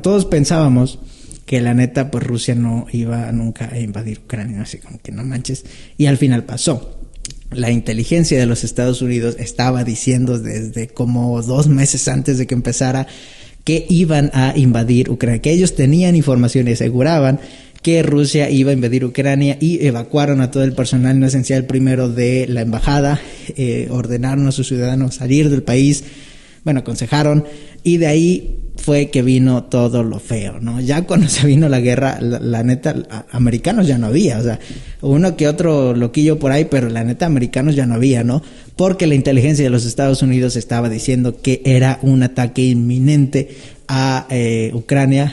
Todos pensábamos que la neta, pues Rusia no iba nunca a invadir Ucrania, así como que no manches. Y al final pasó. La inteligencia de los Estados Unidos estaba diciendo desde como 2 meses antes de que empezara que iban a invadir Ucrania, que ellos tenían información y aseguraban que Rusia iba a invadir Ucrania, y evacuaron a todo el personal no esencial primero de la embajada, ordenaron a sus ciudadanos salir del país, bueno, aconsejaron, y de ahí fue que vino todo lo feo, ¿no? Ya cuando se vino la guerra, la neta, americanos ya no había, o sea, uno que otro loquillo por ahí, pero la neta, americanos ya no había, ¿no? Porque la inteligencia de los Estados Unidos estaba diciendo que era un ataque inminente a Ucrania,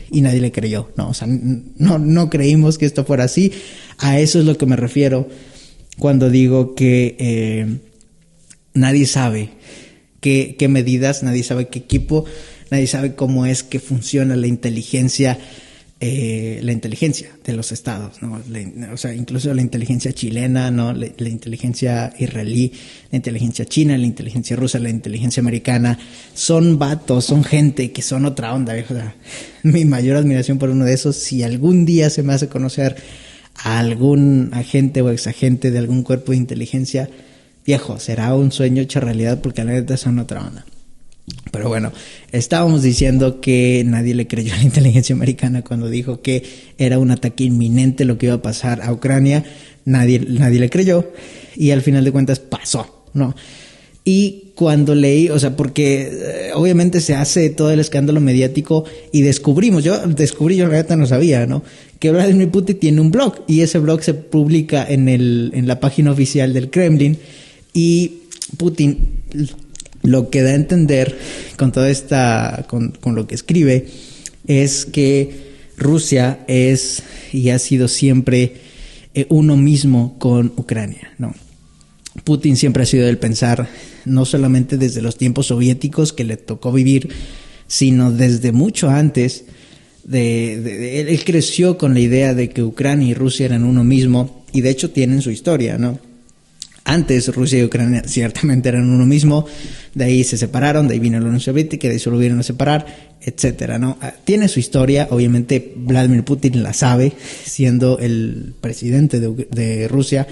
y nadie le creyó, ¿no? O sea, no creímos que esto fuera así. A eso es lo que me refiero cuando digo que nadie sabe qué medidas, nadie sabe qué equipo, nadie sabe cómo es que funciona la inteligencia de los estados, ¿no? O sea, incluso la inteligencia chilena, ¿no? La inteligencia israelí, la inteligencia china, la inteligencia rusa, la inteligencia americana, son vatos, son gente que son otra onda, viejo. O sea, mi mayor admiración por uno de esos. Si algún día se me hace conocer a algún agente o exagente de algún cuerpo de inteligencia, viejo, será un sueño hecho realidad, porque la neta son otra onda. Pero bueno, estábamos diciendo que nadie le creyó a la inteligencia americana cuando dijo que era un ataque inminente lo que iba a pasar a Ucrania. Nadie le creyó, y al final de cuentas pasó, ¿no? Y cuando leí, o sea, porque obviamente se hace todo el escándalo mediático, y yo la neta no sabía, ¿no? Que Vladimir Putin tiene un blog, y ese blog se publica en la página oficial del Kremlin, y Putin lo que da a entender con toda con lo que escribe, es que Rusia es y ha sido siempre uno mismo con Ucrania, ¿no? Putin siempre ha sido del pensar, no solamente desde los tiempos soviéticos que le tocó vivir, sino desde mucho antes. Él creció con la idea de que Ucrania y Rusia eran uno mismo, y de hecho tienen su historia, ¿no? Antes Rusia y Ucrania ciertamente eran uno mismo, de ahí se separaron, de ahí vino la Unión Soviética, de ahí se volvieron a separar, etcétera, ¿no? Tiene su historia, obviamente Vladimir Putin la sabe, siendo el presidente de Rusia,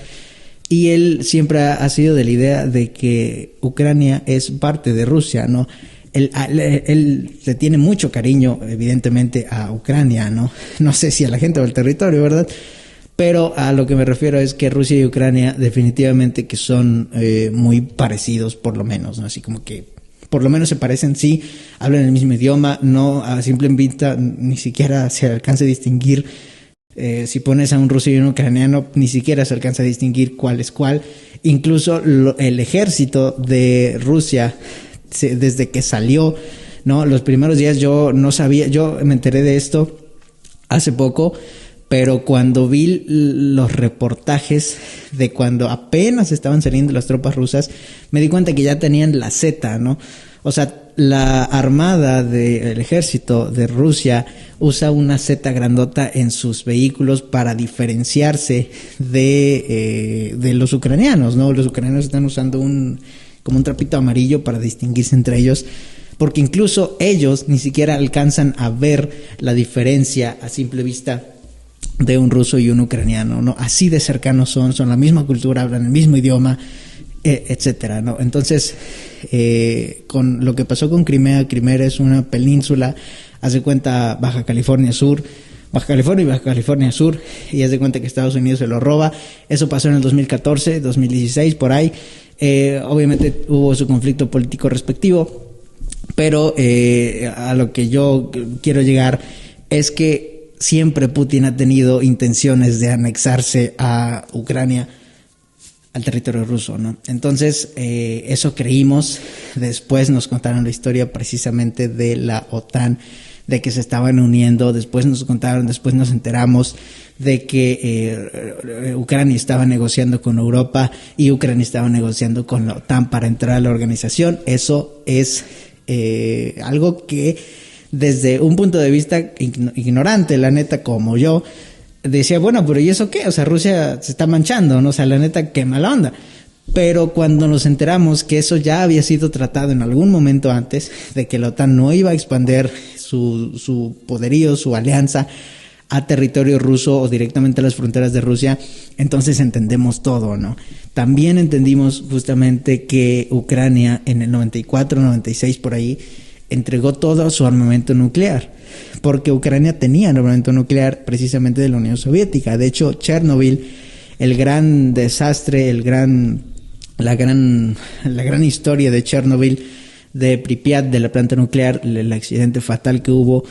y él siempre ha sido de la idea de que Ucrania es parte de Rusia, ¿no? Él le tiene mucho cariño, evidentemente, a Ucrania, ¿no? No sé si a la gente o al territorio, ¿verdad? Pero a lo que me refiero es que Rusia y Ucrania definitivamente que son muy parecidos, por lo menos, ¿no? Así como que por lo menos se parecen, sí, hablan el mismo idioma, no a simple vista ni siquiera se alcanza a distinguir. Si pones a un ruso y un ucraniano, ni siquiera se alcanza a distinguir cuál es cuál. Incluso el ejército de Rusia, desde que salió, ¿no? Los primeros días yo no sabía, yo me enteré de esto hace poco, pero cuando vi los reportajes de cuando apenas estaban saliendo las tropas rusas, me di cuenta que ya tenían la Z, ¿no? O sea, la armada del ejército de Rusia usa una Z grandota en sus vehículos para diferenciarse de los ucranianos, ¿no? Los ucranianos están usando como un trapito amarillo para distinguirse entre ellos, porque incluso ellos ni siquiera alcanzan a ver la diferencia a simple vista de un ruso y un ucraniano, ¿no? Así de cercanos son la misma cultura, hablan el mismo idioma, etcétera, ¿no? Entonces, con lo que pasó con Crimea es una península, hace cuenta Baja California Sur, Baja California y Baja California Sur, y haz de cuenta que Estados Unidos se lo roba. Eso pasó en el 2014, 2016, por ahí. Obviamente hubo su conflicto político respectivo, pero a lo que yo quiero llegar es que siempre Putin ha tenido intenciones de anexarse a Ucrania, al territorio ruso, ¿no? Entonces, eso creímos. Después nos contaron la historia precisamente de la OTAN, de que se estaban uniendo. Después nos enteramos de que Ucrania estaba negociando con Europa y Ucrania estaba negociando con la OTAN para entrar a la organización. Eso es algo que desde un punto de vista ignorante, la neta, como yo, decía, bueno, pero ¿y eso qué? O sea, Rusia se está manchando, ¿no? O sea, la neta, qué mala onda. Pero cuando nos enteramos que eso ya había sido tratado en algún momento antes, de que la OTAN no iba a expandir su poderío, su alianza a territorio ruso o directamente a las fronteras de Rusia, entonces entendemos todo, ¿no? También entendimos justamente que Ucrania en el 94, 96 por ahí entregó todo su armamento nuclear, porque Ucrania tenía armamento nuclear precisamente de la Unión Soviética. De hecho, Chernobyl, el gran desastre, la gran historia de Chernobyl, de Pripyat, de la planta nuclear, el accidente fatal que hubo,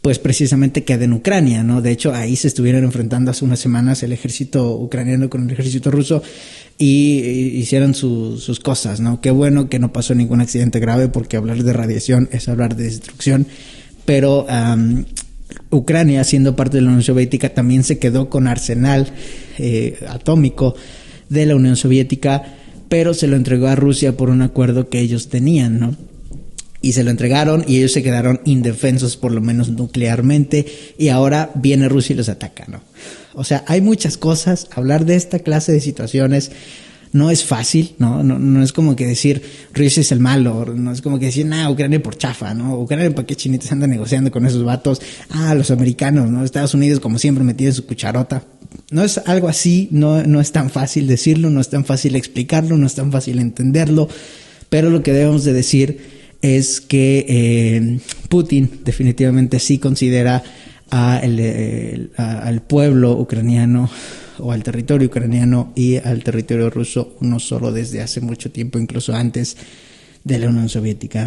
pues precisamente queda en Ucrania, ¿no? De hecho, ahí se estuvieron enfrentando hace unas semanas el ejército ucraniano con el ejército ruso y hicieron sus cosas, ¿no? Qué bueno que no pasó ningún accidente grave, porque hablar de radiación es hablar de destrucción, pero Ucrania, siendo parte de la Unión Soviética, también se quedó con arsenal atómico de la Unión Soviética, pero se lo entregó a Rusia por un acuerdo que ellos tenían, ¿no? Y se lo entregaron y ellos se quedaron indefensos, por lo menos nuclearmente, y ahora viene Rusia y los ataca, ¿no? O sea, hay muchas cosas. Hablar de esta clase de situaciones no es fácil, ¿no? No es como que decir Rusia es el malo, no es como que decir, Ucrania por chafa, ¿no? Ucrania, ¿para qué chinitas andan negociando con esos vatos? Los americanos, ¿no? Estados Unidos, como siempre, metido en su cucharota. No es algo así, no es tan fácil decirlo, no es tan fácil explicarlo, no es tan fácil entenderlo, pero lo que debemos de decir es que Putin definitivamente sí considera al pueblo ucraniano o al territorio ucraniano y al territorio ruso uno solo desde hace mucho tiempo, incluso antes de la Unión Soviética.